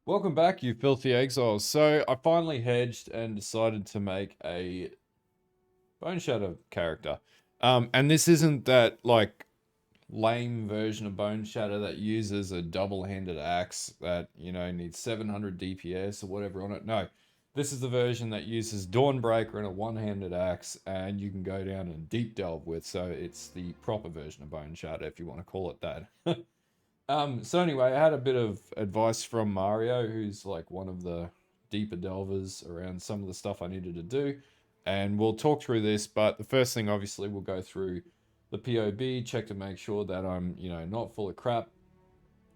Welcome back, you filthy exiles. So I finally hedged and decided to make a Boneshatter character. And this isn't that like lame version of Boneshatter that uses a double-handed axe that, needs 700 DPS or whatever on it. No, this is the version that uses Dawnbreaker and a one-handed axe, and you can go down and deep delve with. So it's the proper version of Boneshatter, if you want to call it that. So anyway, I had a bit of advice from Mario, who's like one of the deeper delvers around some of the stuff I needed to do. And we'll talk through this, but the first thing obviously we'll go through the PoB, check to make sure that I'm, not full of crap.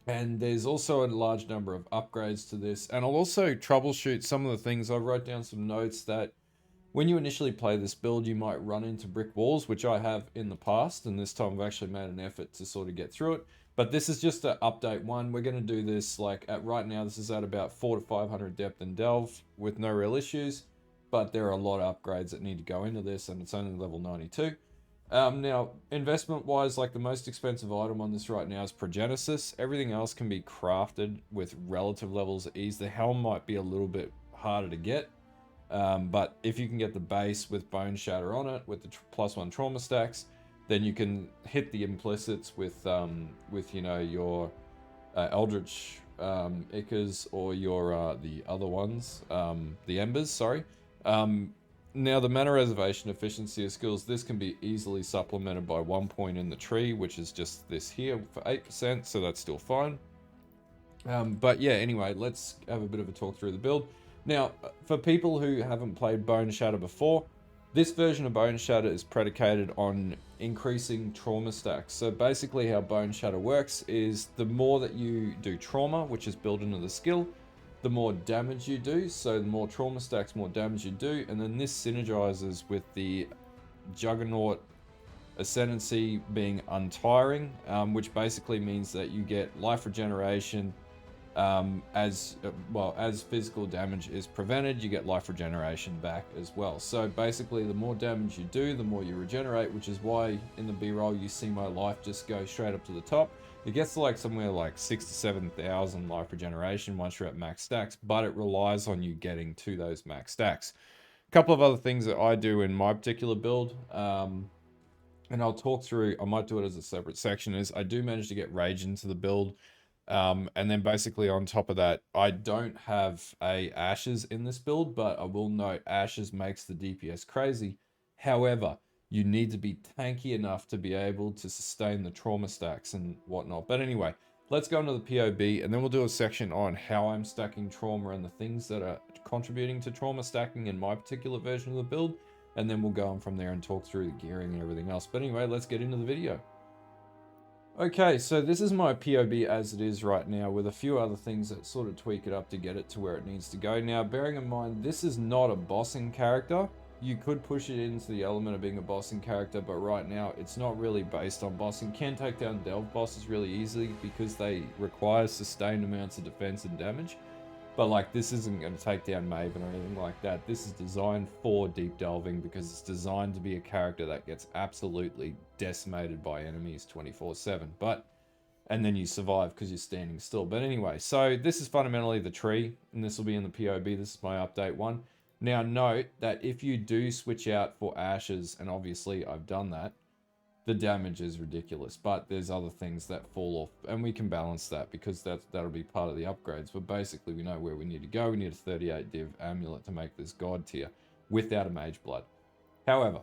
And there's also a large number of upgrades to this. And I'll also troubleshoot some of the things. I wrote down some notes that when you initially play this build, you might run into brick walls, which I have in the past, and this time I've actually made an effort to sort of get through it. But this is just an update one. We're going to do this like at right now. This is at about 400 to 500 depth and delve with no real issues. But there are a lot of upgrades that need to go into this, and it's only level 92. Now, investment-wise, like the most expensive item on this right now is Progenesis. Everything else can be crafted with relative levels of ease. The Helm might be a little bit harder to get. But if you can get the base with Boneshatter on it, with the +1 trauma stacks, then you can hit the implicits with your Eldritch Ickers or your the other ones, the Embers, sorry. Now the mana reservation efficiency of skills, this can be easily supplemented by 1 point in the tree, which is just this here for 8%, so that's still fine. But yeah, anyway, let's have a bit of a talk through the build. Now, for people who haven't played Boneshatter before, this version of Boneshatter is predicated on increasing trauma stacks. So basically how Boneshatter works is the more that you do trauma, which is built into the skill, the more damage you do. So the more trauma stacks, more damage you do. And then this synergizes with the Juggernaut Ascendency being untiring, which basically means that you get life regeneration, as physical damage is prevented, you get life regeneration back as well. So basically the more damage you do, the more you regenerate, which is why in the B-roll you see my life just go straight up to the top. It gets to like somewhere like 6,000 to 7,000 life regeneration once you're at max stacks, but it relies on you getting to those max stacks. A couple of other things that I do in my particular build, and I'll talk through, I might do it as a separate section, is I do manage to get rage into the build. And then basically on top of that, I don't have a Ashes in this build, but I will note Ashes makes the DPS crazy. However, you need to be tanky enough to be able to sustain the trauma stacks and whatnot. But anyway, let's go into the PoB, and then we'll do a section on how I'm stacking trauma and the things that are contributing to trauma stacking in my particular version of the build. And then we'll go on from there and talk through the gearing and everything else. But anyway, let's get into the video. Okay, so this is my PoB as it is right now, with a few other things that sort of tweak it up to get it to where it needs to go. Now, bearing in mind, this is not a bossing character. You could push it into the element of being a bossing character, but right now, it's not really based on bossing. Can take down delve bosses really easily because they require sustained amounts of defense and damage. But like, this isn't going to take down Maven or anything like that. This is designed for deep delving because it's designed to be a character that gets absolutely decimated by enemies 24/7. And then you survive because you're standing still. But anyway, so this is fundamentally the tree, and this will be in the PoB. This is my update one. Now note that if you do switch out for Ashes, and obviously I've done that, the damage is ridiculous, but there's other things that fall off, and we can balance that because that'll be part of the upgrades. But basically, we know where we need to go. We need a 38 div amulet to make this god tier without a mageblood. However,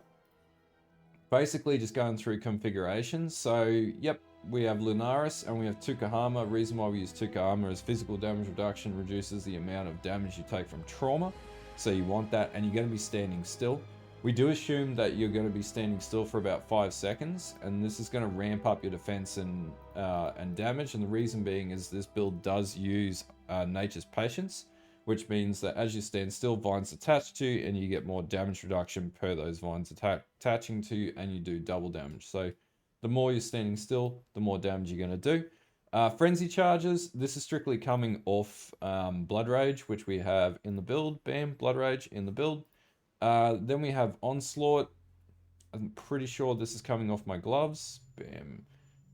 basically just going through configurations. So, yep, we have Lunaris and we have Tukahama. Reason why we use Tukahama is physical damage reduction reduces the amount of damage you take from trauma. So you want that, and you're going to be standing still. We do assume that you're going to be standing still for about 5 seconds, and this is going to ramp up your defense and damage. And the reason being is this build does use Nature's Patience, which means that as you stand still, vines attach to you, and you get more damage reduction per those vines attaching to you, and you do double damage. So the more you're standing still, the more damage you're going to do. Frenzy charges, this is strictly coming off Blood Rage, which we have in the build. Bam, Blood Rage in the build. Then we have Onslaught. I'm pretty sure this is coming off my gloves. Bam.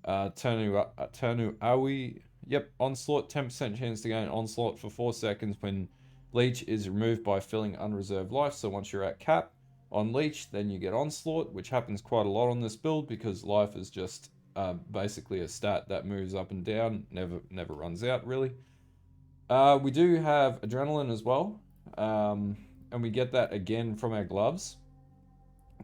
Tanu Ahi. Yep, Onslaught, 10% chance to gain Onslaught for 4 seconds when Leech is removed by filling unreserved life. So once you're at cap on Leech, then you get Onslaught, which happens quite a lot on this build because life is just basically a stat that moves up and down, never runs out really. We do have Adrenaline as well, and we get that again from our gloves.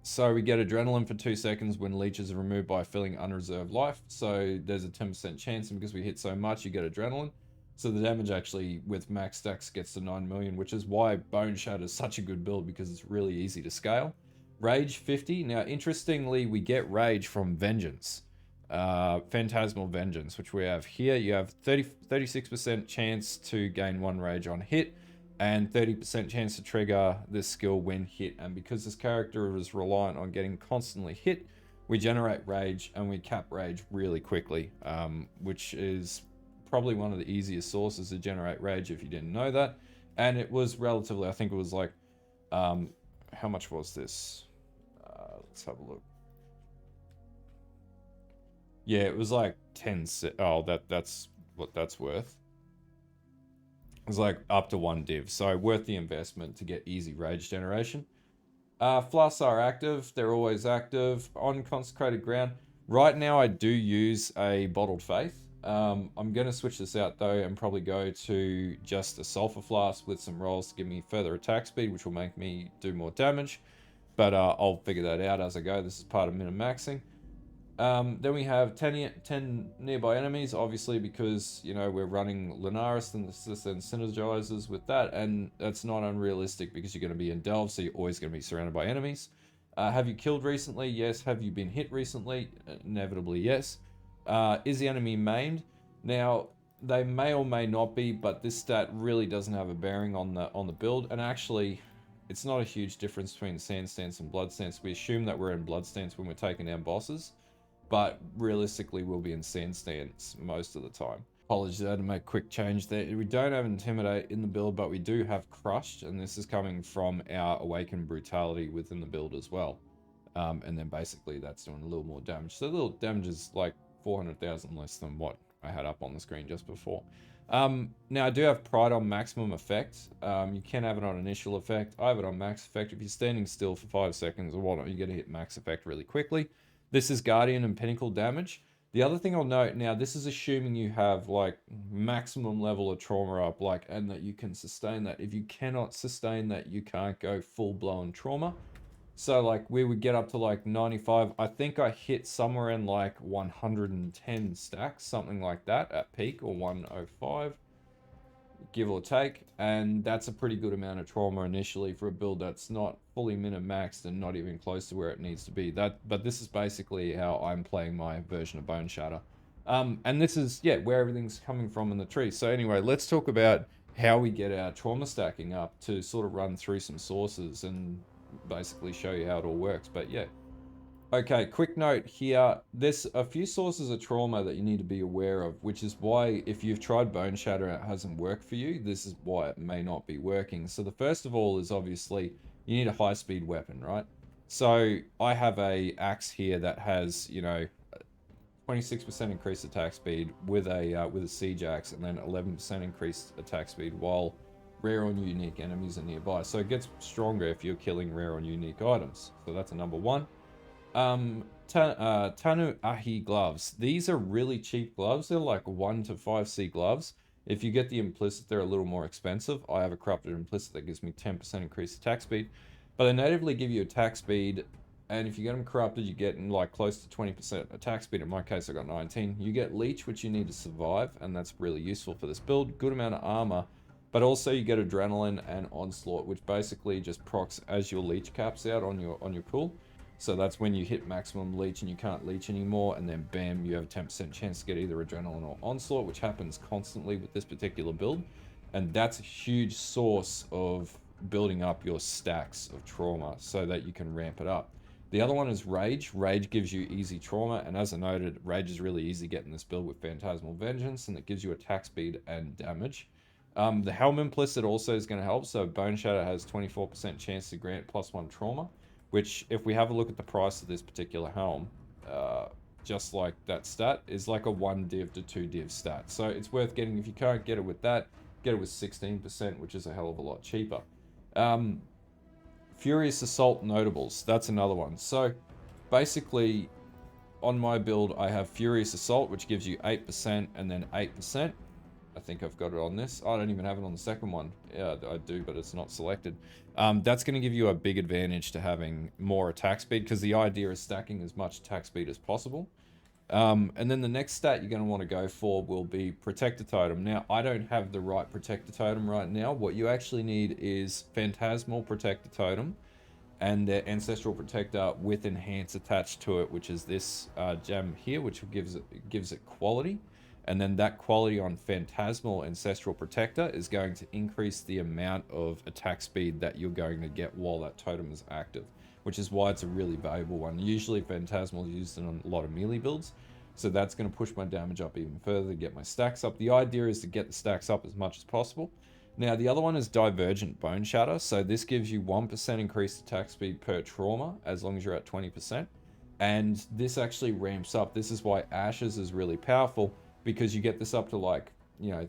So we get Adrenaline for 2 seconds when leeches are removed by filling unreserved life. So there's a 10% chance, and because we hit so much, you get Adrenaline. So the damage actually with max stacks gets to 9 million, which is why Boneshatter is such a good build because it's really easy to scale. Rage 50. Now, interestingly, we get Rage from Vengeance. Phantasmal Vengeance, which we have here. You have 36% chance to gain 1 Rage on hit, and 30% chance to trigger this skill when hit. And because this character is reliant on getting constantly hit, we generate rage and we cap rage really quickly, which is probably one of the easiest sources to generate rage if you didn't know that. And it was relatively, I think it was like, how much was this? Let's have a look. Yeah, it was like 10 cents. Oh, that's what that's worth. It's like up to 1 div, so worth the investment to get easy rage generation. Flasks are active, they're always active on consecrated ground. Right now I do use a bottled faith. I'm going to switch this out though and probably go to just a sulfur flask with some rolls to give me further attack speed, which will make me do more damage. But I'll figure that out as I go. This is part of min-maxing. Then we have 10 nearby enemies, obviously, because, you know, we're running Lunaris and synergizes with that, and that's not unrealistic because you're going to be in Delve, so you're always going to be surrounded by enemies. Have you killed recently? Yes. Have you been hit recently? Inevitably, yes. Is the enemy maimed? Now, they may or may not be, but this stat really doesn't have a bearing on the build, and actually, it's not a huge difference between Sand Stance and Blood Stance. We assume that we're in Blood Stance when we're taking down bosses, but realistically we'll be in Sand Stance most of the time. Apologies there to make a quick change there. We don't have Intimidate in the build, but we do have Crushed, and this is coming from our Awakened Brutality within the build as well. And then basically that's doing a little more damage. So the little damage is like 400,000 less than what I had up on the screen just before. Now I do have Pride on maximum effect. You can have it on initial effect. I have it on max effect. If you're standing still for 5 seconds or whatnot, you get to hit max effect really quickly. This is Guardian and Pinnacle damage. The other thing I'll note, now this is assuming you have like maximum level of trauma up, like, and that you can sustain that. If you cannot sustain that, you can't go full blown trauma. So like we would get up to like 95. I think I hit somewhere in like 110 stacks, something like that at peak, or 105. Give or take, and that's a pretty good amount of trauma initially for a build that's not fully min-maxed and not even close to where it needs to be. But this is basically how I'm playing my version of Boneshatter. And this is, yeah, where everything's coming from in the tree. So anyway, let's talk about how we get our trauma stacking up to sort of run through some sources and basically show you how it all works. But yeah. Okay, quick note here. There's a few sources of trauma that you need to be aware of, which is why if you've tried Boneshatter and it hasn't worked for you, this is why it may not be working. So the first of all is obviously you need a high-speed weapon, right? So I have a axe here that has, you know, 26% increased attack speed with a siege axe, and then 11% increased attack speed while rare or unique enemies are nearby. So it gets stronger if you're killing rare or unique items. So that's a number one. Tanu Ahi Gloves. These are really cheap gloves. They're like 1 to 5C gloves. If you get the Implicit, they're a little more expensive. I have a corrupted Implicit that gives me 10% increased attack speed. But they natively give you attack speed, and if you get them corrupted, you get like close to 20% attack speed. In my case, I got 19. You get Leech, which you need to survive, and that's really useful for this build. Good amount of armor. But also you get Adrenaline and Onslaught, which basically just procs as your Leech caps out on your pool. So that's when you hit maximum leech and you can't leech anymore, and then bam, you have a 10% chance to get either Adrenaline or Onslaught, which happens constantly with this particular build. And that's a huge source of building up your stacks of trauma so that you can ramp it up. The other one is Rage. Rage gives you easy trauma, and as I noted, Rage is really easy getting this build with Phantasmal Vengeance, and it gives you attack speed and damage. The Helm Implicit also is going to help, so Boneshatter has 24% chance to grant +1 trauma. Which, if we have a look at the price of this particular helm, just like that stat, is like a 1 div to 2 div stat. So it's worth getting. If you can't get it with that, get it with 16%, which is a hell of a lot cheaper. Furious Assault Notables, that's another one. So basically, on my build, I have Furious Assault, which gives you 8% and then 8%. I think I've got it on this. I don't even have it on the second one. Yeah, I do, but it's not selected. That's going to give you a big advantage to having more attack speed, because the idea is stacking as much attack speed as possible. And then the next stat you're going to want to go for will be Protector Totem. Now, I don't have the right Protector Totem right now. What you actually need is Phantasmal Protector Totem and their Ancestral Protector with Enhance attached to it, which is this gem here, which gives it quality. And then that quality on Phantasmal Ancestral Protector is going to increase the amount of attack speed that you're going to get while that totem is active, which is why it's a really valuable one. Usually Phantasmal is used in a lot of melee builds, so that's going to push my damage up even further, get my stacks up. The idea is to get the stacks up as much as possible. Now, the other one is Divergent Boneshatter. So this gives you 1% increased attack speed per trauma, as long as you're at 20%. And this actually ramps up. This is why Ashes is really powerful, because you get this up to like,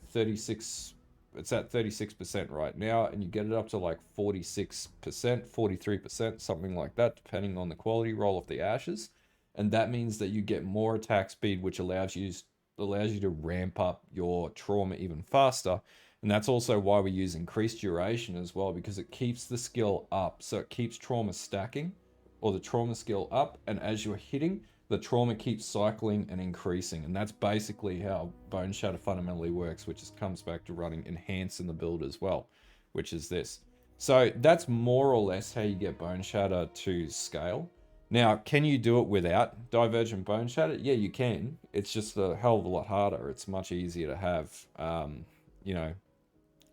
36, it's at 36% right now, and you get it up to like 46%, 43%, something like that, depending on the quality roll of the Ashes. And that means that you get more attack speed, which allows you to ramp up your trauma even faster. And that's also why we use increased duration as well, because it keeps the skill up. So it keeps trauma stacking, or the trauma skill up, and as you're hitting, the trauma keeps cycling and increasing. And that's basically how Boneshatter fundamentally works, which comes back to running Enhance in the build as well, which is this. So that's more or less how you get Boneshatter to scale. Now, can you do it without Divergent Boneshatter? Yeah, you can. It's just a hell of a lot harder. It's much easier to have.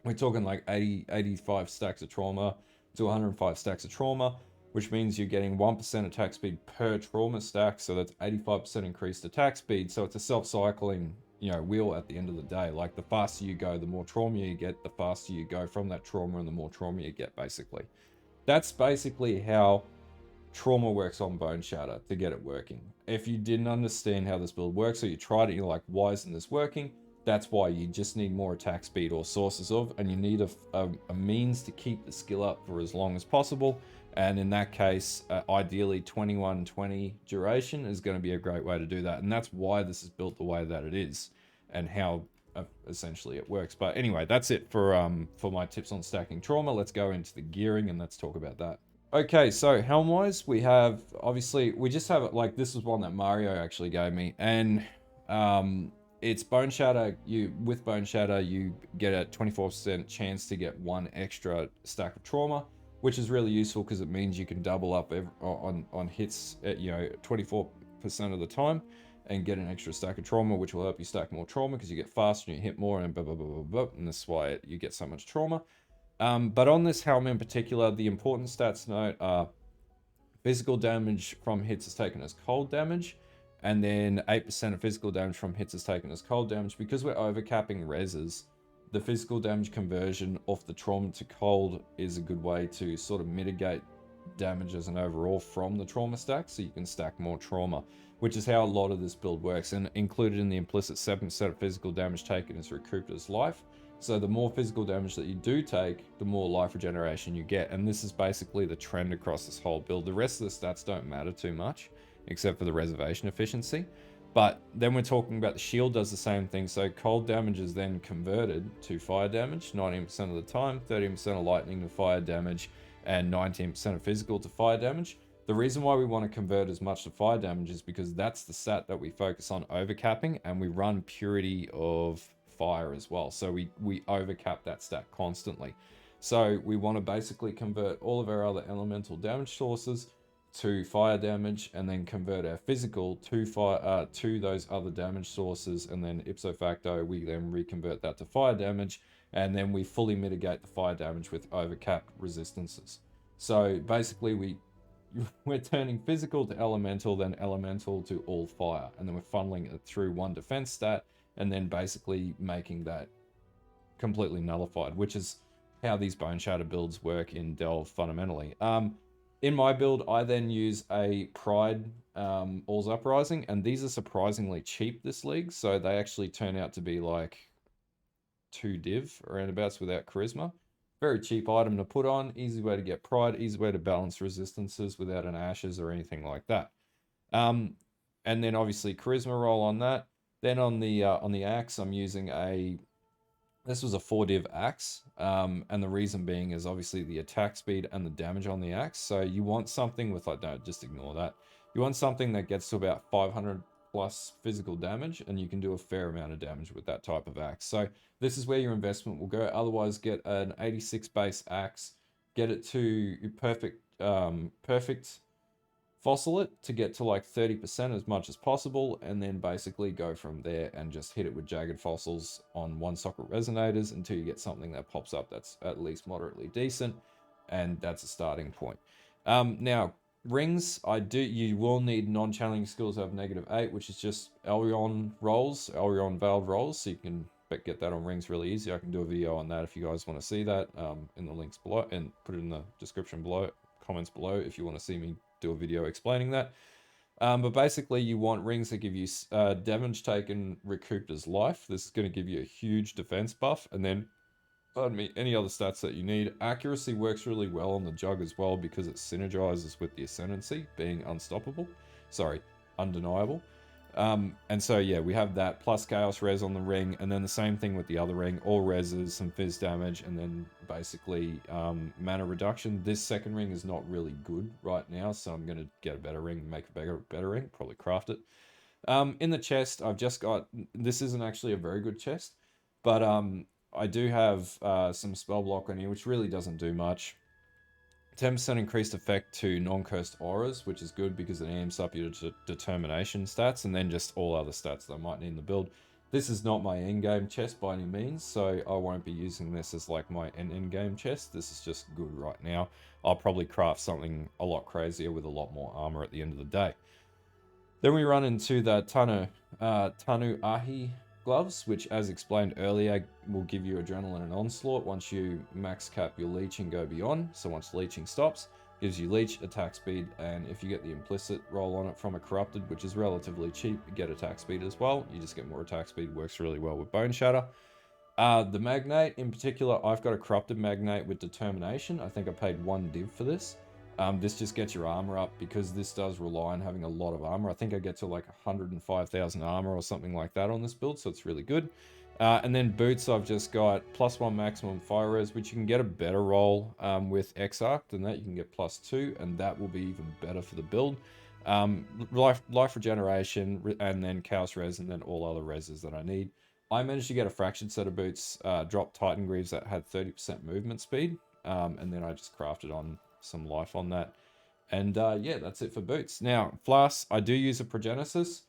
We're talking like 85 stacks of trauma to 105 stacks of trauma, which means you're getting 1% attack speed per trauma stack. So that's 85% increased attack speed. So it's a self-cycling, wheel at the end of the day. Like, the faster you go, the more trauma you get, the faster you go from that trauma, and the more trauma you get, basically. That's basically how trauma works on Boneshatter to get it working. If you didn't understand how this build works, or you tried it, you're like, why isn't this working? That's why you just need more attack speed or sources of, and you need a means to keep the skill up for as long as possible. And in that case, ideally 21-20 duration is going to be a great way to do that. And that's why this is built the way that it is, and how essentially it works. But anyway, that's it for my tips on stacking trauma. Let's go into the gearing and let's talk about that. Okay, so Helm wise, we have, obviously, we just have it like, this is one that Mario actually gave me, and it's Boneshatter. With Boneshatter, you get a 24% chance to get one extra stack of trauma, which is really useful because it means you can double up on hits at 24% of the time, and get an extra stack of trauma, which will help you stack more trauma because you get faster and you hit more, and blah blah blah blah blah. And that's why you get so much trauma. But on this Helm in particular, the important stats to note are physical damage from hits is taken as cold damage, and then 8% of physical damage from hits is taken as cold damage. Because we're overcapping reses, the physical damage conversion off the trauma to cold is a good way to sort of mitigate damage as an overall from the trauma stack, so you can stack more trauma, which is how a lot of this build works. And included in the implicit 7% of physical damage taken is recouped as life. So the more physical damage that you do take, the more life regeneration you get. And this is basically the trend across this whole build. The rest of the stats don't matter too much, except for the reservation efficiency. But then we're talking about the shield does the same thing. So cold damage is then converted to fire damage 19% of the time, 13% of lightning to fire damage, and 19% of physical to fire damage. The reason why we want to convert as much to fire damage is because that's the stat that we focus on overcapping, and we run purity of fire as well. So we overcap that stat constantly. So we want to basically convert all of our other elemental damage sources to fire damage, and then convert our physical to fire to those other damage sources, and then ipso facto we then reconvert that to fire damage, and then we fully mitigate the fire damage with overcapped resistances. So basically we're turning physical to elemental, then elemental to all fire, and then we're funneling it through one defense stat, and then basically making that completely nullified, which is how these Boneshatter builds work in Delve fundamentally. In my build, I then use a Pride All's Uprising, and these are surprisingly cheap this league, so they actually turn out to be like 2 div roundabouts without charisma. Very cheap item to put on, easy way to get Pride, easy way to balance resistances without an Ashes or anything like that. And then obviously charisma roll on that. Then on the axe, I'm using this was a 4 div axe, and the reason being is obviously the attack speed and the damage on the axe. So you want something with like, no, just ignore that. You want something that gets to about 500 plus physical damage, and you can do a fair amount of damage with that type of axe. So this is where your investment will go. Otherwise, get an 86 base axe, get it to perfect fossil it to get to like 30% as much as possible, and then basically go from there and just hit it with jagged fossils on 1 socket resonators until you get something that pops up that's at least moderately decent, and that's a starting point. Now, rings, you will need non-challenging skills to have -8, which is just Elyon rolls, Elyon Veiled rolls, so you can get that on rings really easy. I can do a video on that if you guys want to see that, in the links below, and put it in the description below, comments below if you want to see me do a video explaining that. But basically, you want rings that give you damage taken recouped as life. This is going to give you a huge defense buff, and then, pardon me, any other stats that you need. Accuracy works really well on the Jug as well because it synergizes with the Ascendency, being unstoppable. Sorry, undeniable. And so yeah, we have that plus chaos res on the ring, and then the same thing with the other ring, all reses, some fizz damage, and then basically mana reduction. This second ring is not really good right now, so I'm going to get a better ring, make a better ring, probably craft it. In the chest, I've just got, this isn't actually a very good chest, but I do have some spell block on here, which really doesn't do much. 10% increased effect to non-cursed auras, which is good because it amps up your determination stats, and then just all other stats that I might need in the build. This is not my in-game chest by any means, so I won't be using this as like my in-game chest. This is just good right now. I'll probably craft something a lot crazier with a lot more armor at the end of the day. Then we run into the Tanu Ahi Gloves, which, as explained earlier, will give you Adrenaline and Onslaught once you max cap your Leech and go beyond. So once leeching stops, gives you Leech, attack speed, and if you get the Implicit roll on it from a Corrupted, which is relatively cheap, you get attack speed as well. You just get more attack speed, works really well with Boneshatter. The Magnate, in particular, I've got a Corrupted Magnate with Determination. I think I paid 1 div for this. This just gets your armor up because this does rely on having a lot of armor. I think I get to like 105,000 armor or something like that on this build, so it's really good. And then boots, I've just got +1 maximum fire res, which you can get a better roll with Exarch than that. You can get +2, and that will be even better for the build. Life regeneration, and then chaos res, and then all other reses that I need. I managed to get a fractured set of boots, drop Titan Greaves that had 30% movement speed, and then I just crafted on some life on that. And yeah, that's it for boots. Now, flasks, I do use a Progenesis.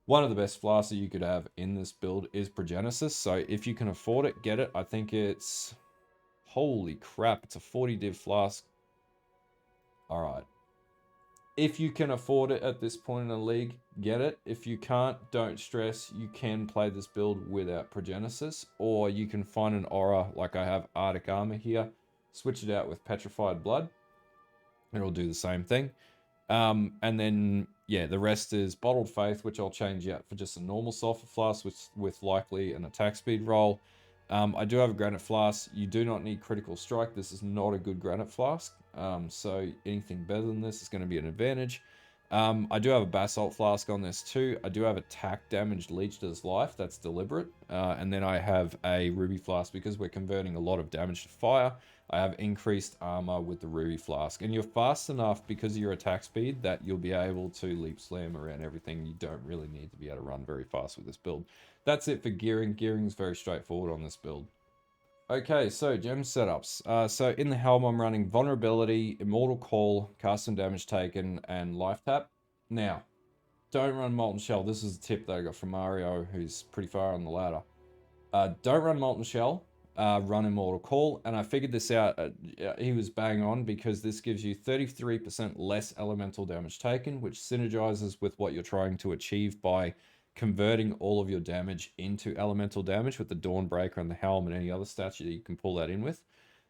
One of the best flasks that you could have in this build is Progenesis, so if you can afford it, get it. I think it's, holy crap, it's a 40 div flask. All right. If you can afford it at this point in the league, get it. If you can't, don't stress. You can play this build without Progenesis, or you can find an aura, like I have Arctic Armor here, switch it out with Petrified Blood. It'll do the same thing. And then, yeah, the rest is Bottled Faith, which I'll change out for just a normal Sulphur Flask with likely an attack speed roll. I do have a Granite Flask. You do not need Critical Strike. This is not a good Granite Flask. So anything better than this is going to be an advantage. I do have a Basalt Flask on this too. I do have attack damage leached as life. That's deliberate. And then I have a Ruby Flask because we're converting a lot of damage to fire. I have increased armor with the Ruby Flask. And you're fast enough because of your attack speed that you'll be able to leap slam around everything. You don't really need to be able to run very fast with this build. That's it for gearing. Gearing is very straightforward on this build. Okay, so gem setups. So in the Helm, I'm running Vulnerability, Immortal Call, Cast and Damage Taken, and Life Tap. Now, don't run Molten Shell. This is a tip that I got from Mario, who's pretty far on the ladder. Don't run Molten Shell. Run Immortal Call, and I figured this out. He was bang on because this gives you 33% less elemental damage taken, which synergizes with what you're trying to achieve by converting all of your damage into elemental damage with the Dawnbreaker and the Helm and any other stats that you can pull that in with.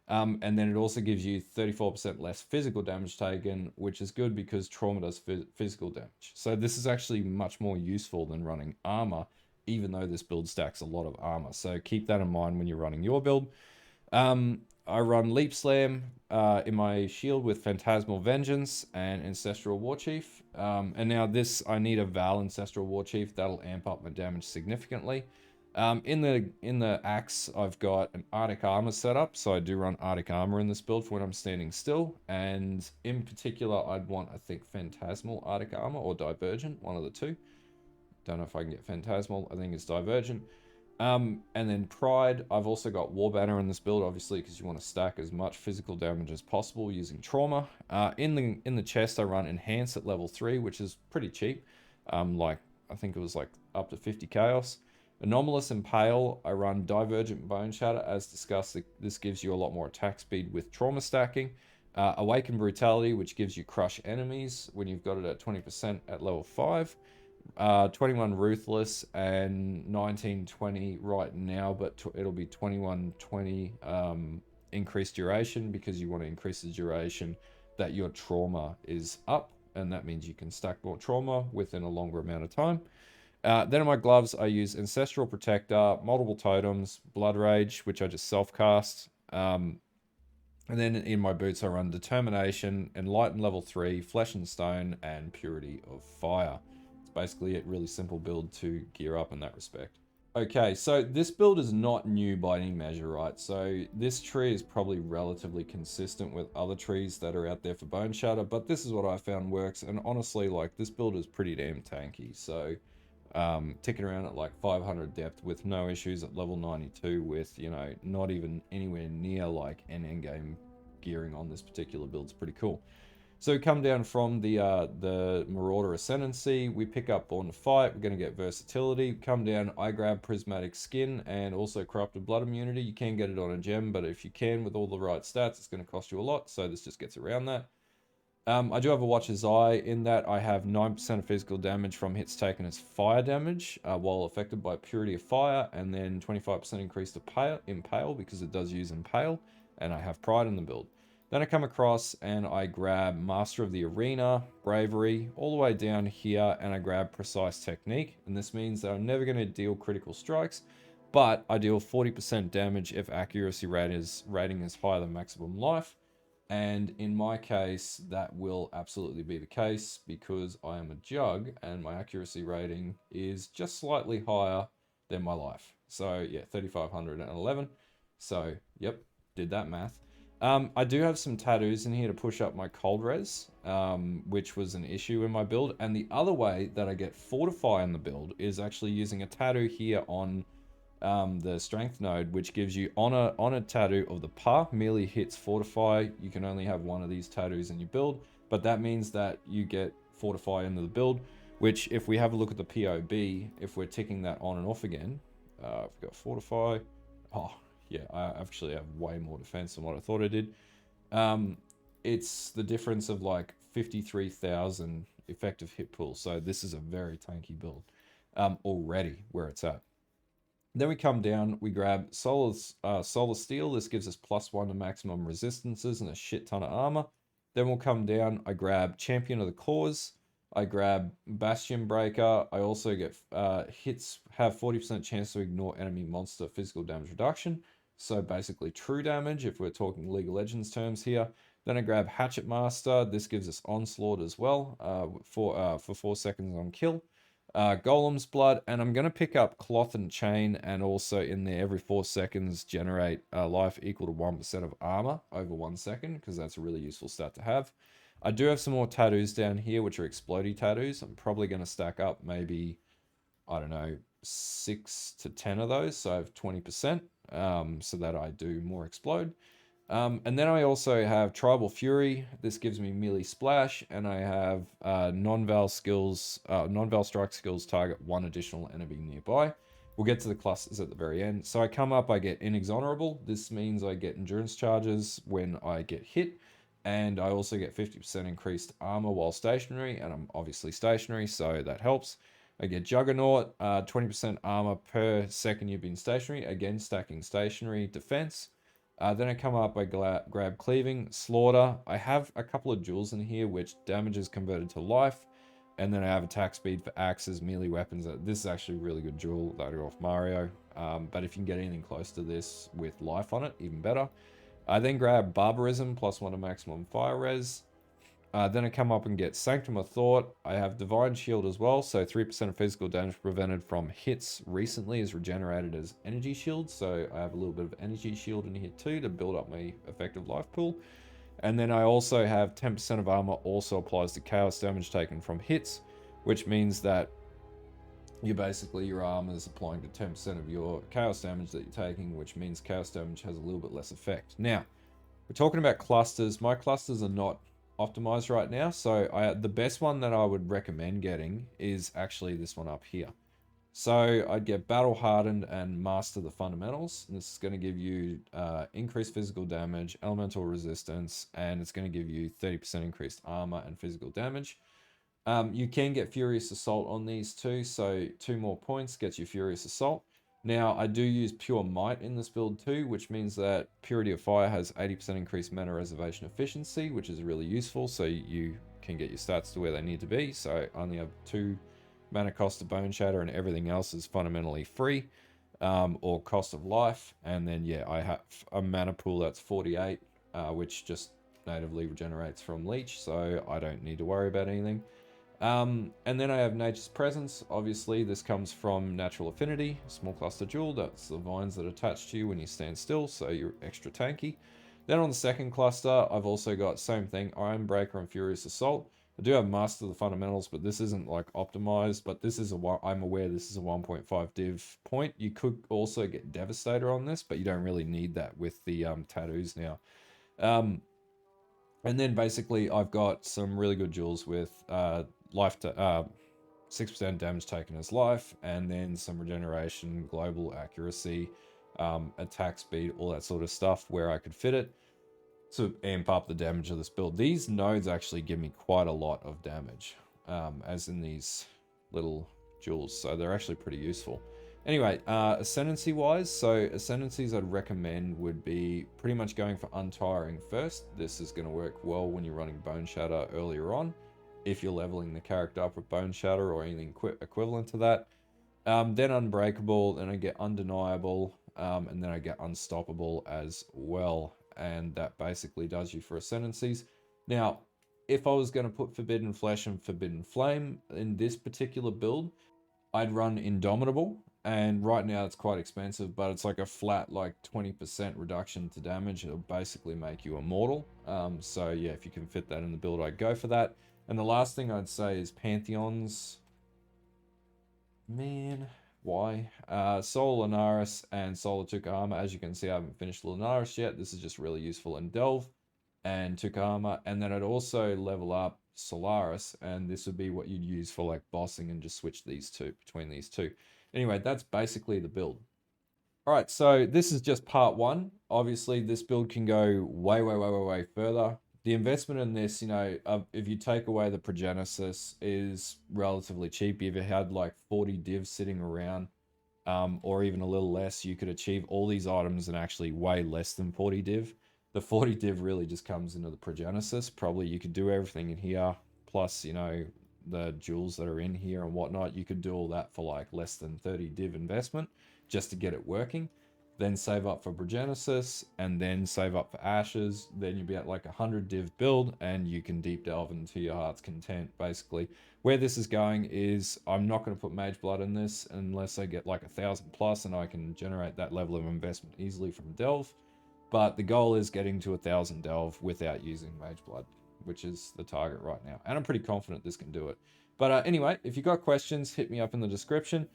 And then it also gives you 34% less physical damage taken, which is good because trauma does physical damage. So this is actually much more useful than running armor, even though this build stacks a lot of armor. So keep that in mind when you're running your build. I run Leap Slam in my shield with Phantasmal Vengeance and Ancestral Warchief. And now this, I need a Val Ancestral Warchief. That'll amp up my damage significantly. In the axe, I've got an Arctic Armor setup, so I do run Arctic Armor in this build for when I'm standing still. And in particular, I'd want, I think, Phantasmal Arctic Armor or Divergent, one of the two. Don't know if I can get Phantasmal. I think it's Divergent. And then Pride, I've also got War Banner in this build, obviously, because you want to stack as much physical damage as possible using Trauma. In the chest, I run Enhance at level 3, which is pretty cheap. Like, I think it was like up to 50 Chaos. Anomalous Impale, I run Divergent Boneshatter. As discussed, this gives you a lot more attack speed with Trauma stacking. Awaken Brutality, which gives you Crush enemies when you've got it at 20% at level 5. 21 Ruthless and 1920 right now, but it'll be 2120 increased duration because you want to increase the duration that your trauma is up, and that means you can stack more trauma within a longer amount of time. Then in my gloves, I use Ancestral Protector, multiple totems, Blood Rage, which I just self-cast. And then in my boots, I run Determination, Enlighten level 3, Flesh and Stone, and Purity of Fire. It's basically a really simple build to gear up in that respect. Okay, so this build is not new by any measure, right? So this tree is probably relatively consistent with other trees that are out there for Boneshatter, but this is what I found works, and honestly, like, this build is pretty damn tanky, so ticking around at like 500 depth with no issues at level 92 with, you know, not even anywhere near like an endgame gearing on this particular build. It's pretty cool. So we come down from the Marauder Ascendency, we pick up Born to Fight, we're going to get Versatility, come down, I grab Prismatic Skin and also Corrupted Blood Immunity. You can get it on a gem, but if you can with all the right stats, it's going to cost you a lot, so this just gets around that. I do have a Watcher's Eye. In that, I have 9% of physical damage from hits taken as fire damage while affected by Purity of Fire, and then 25% increase to Impale because it does use Impale, and I have Pride in the build. Then I come across and I grab Master of the Arena, Bravery, all the way down here, and I grab Precise Technique, and this means that I'm never going to deal critical strikes, but I deal 40% damage if accuracy rating is higher than maximum life. And in my case, that will absolutely be the case because I am a Jugg and my accuracy rating is just slightly higher than my life. So yeah, 3,511. So yep, did that math. I do have some tattoos in here to push up my cold res, which was an issue in my build. And the other way that I get Fortify in the build is actually using a tattoo here on the strength node, which gives you on a tattoo of the PA merely hits Fortify. You can only have one of these tattoos in your build, but that means that you get Fortify into the build, which if we have a look at the PoB, if we're ticking that on and off again, I've got Fortify. Oh yeah, I actually have way more defense than what I thought I did. It's the difference of like 53,000 effective hit pool, so this is a very tanky build already where it's at. Then we come down, we grab Solar Steel. This gives us +1 to maximum resistances and a shit ton of armor. Then we'll come down, I grab Champion of the Cause. I grab Bastion Breaker. I also get hits have 40% chance to ignore enemy monster physical damage reduction. So basically true damage if we're talking League of Legends terms here. Then I grab Hatchet Master. This gives us Onslaught as well for 4 seconds on kill. Golem's Blood, and I'm going to pick up Cloth and Chain, and also in there every 4 seconds generate life equal to 1% of armor over 1 second, because that's a really useful stat to have. I do have some more tattoos down here, which are explodey tattoos. I'm probably going to stack up maybe, I don't know, 6 to 10 of those, so I have 20%, so that I do more explode. And then I also have Tribal Fury. This gives me melee splash, and I have non-val strike skills target 1 additional enemy nearby. We'll get to the clusters at the very end. So I come up, I get Inexorable. This means I get endurance charges when I get hit, and I also get 50% increased armor while stationary, and I'm obviously stationary, so that helps. I get Juggernaut, 20% armor per second you've been stationary, again stacking stationary defense. Then I come up, I grab Cleaving, Slaughter. I have a couple of jewels in here which damage is converted to life. And then I have attack speed for axes, melee weapons. This is actually a really good jewel that I got off Mario. But if you can get anything close to this with life on it, even better. I then grab Barbarism, +1 to maximum fire res. Then I come up and get Sanctum of Thought. I have Divine Shield as well, so 3% of physical damage prevented from hits recently is regenerated as Energy Shield, so I have a little bit of Energy Shield in here too to build up my effective life pool. And then I also have 10% of armor also applies to chaos damage taken from hits, which means that your armor is applying to 10% of your chaos damage that you're taking, which means chaos damage has a little bit less effect. Now, we're talking about clusters. My clusters are not optimized right now, so the best one that I would recommend getting is actually this one up here. So I'd get Battle Hardened and Master the Fundamentals. And this is going to give you increased physical damage, elemental resistance, and it's going to give you 30% increased armor and physical damage. You can get Furious Assault on these too, so 2 more points gets you Furious Assault. Now, I do use Pure Might in this build too, which means that Purity of Fire has 80% increased mana reservation efficiency, which is really useful, so you can get your stats to where they need to be. So I only have 2 mana cost of Boneshatter, and everything else is fundamentally free, or cost of life. And then, yeah, I have a mana pool that's 48, which just natively regenerates from Leech, so I don't need to worry about anything. And then I have Nature's Presence. Obviously, this comes from Natural Affinity, small cluster jewel. That's the vines that attach to you when you stand still, so you're extra tanky. Then on the second cluster, I've also got same thing, Ironbreaker and Furious Assault. I do have Master the Fundamentals, but this isn't like optimized, but this is I'm aware this is a 1.5 div point. You could also get Devastator on this, but you don't really need that with the tattoos now. And then basically I've got some really good jewels with life to 6% damage taken as life, and then some regeneration, global accuracy, attack speed, all that sort of stuff where I could fit it to amp up the damage of this build. These nodes actually give me quite a lot of damage, as in these little jewels, so they're actually pretty useful. Anyway, Ascendency wise, so Ascendancies I'd recommend would be pretty much going for Untiring first. This is going to work well when you're running Boneshatter earlier on, if you're leveling the character up with Boneshatter or anything equivalent to that. Then Unbreakable, then I get Undeniable, and then I get Unstoppable as well. And that basically does you for Ascendancies. Now, if I was going to put Forbidden Flesh and Forbidden Flame in this particular build, I'd run Indomitable, and right now it's quite expensive, but it's like a flat like 20% reduction to damage. It'll basically make you immortal. So yeah, if you can fit that in the build, I'd go for that. And the last thing I'd say is Pantheons. Man, why? Soul Lunaris and Solar Tukahama. As you can see, I haven't finished Lunaris yet. This is just really useful in Delve and Tukahama. And then I'd also level up Solaris, and this would be what you'd use for like bossing and just switch these two between these two. Anyway, that's basically the build. All right, so this is just part one. Obviously, this build can go way further. The investment in this, if you take away the Progenesis, is relatively cheap. If you had like 40 divs sitting around, or even a little less, you could achieve all these items in actually way less than 40 div. The 40 div really just comes into the Progenesis. Probably you could do everything in here, plus, the jewels that are in here and whatnot. You could do all that for like less than 30 div investment just to get it working. Then save up for Progenesis, and then save up for Ashes. Then you'll be at like 100 div build, and you can deep delve into your heart's content, basically. Where this is going is, I'm not going to put mageblood in this unless I get like 1,000 plus, and I can generate that level of investment easily from delve. But the goal is getting to 1,000 delve without using mageblood, which is the target right now. And I'm pretty confident this can do it. But anyway, if you got questions, hit me up in the description.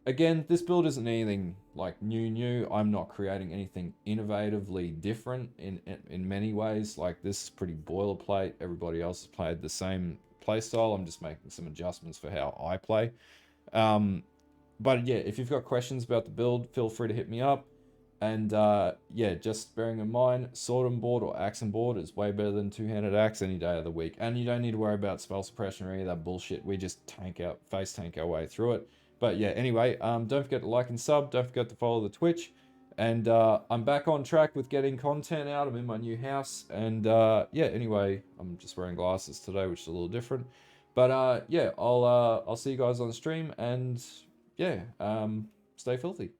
Again, this build isn't anything like new. I'm not creating anything innovatively different in many ways. Like, this is pretty boilerplate. Everybody else has played the same playstyle. I'm just making some adjustments for how I play. But yeah, if you've got questions about the build, feel free to hit me up. And yeah, just bearing in mind, sword and board or axe and board is way better than two-handed axe any day of the week. And you don't need to worry about spell suppression or any of that bullshit. We just face tank our way through it. But yeah, anyway, don't forget to like and sub. Don't forget to follow the Twitch. And I'm back on track with getting content out. I'm in my new house. And yeah, anyway, I'm just wearing glasses today, which is a little different. But yeah, I'll see you guys on stream. And yeah, stay filthy.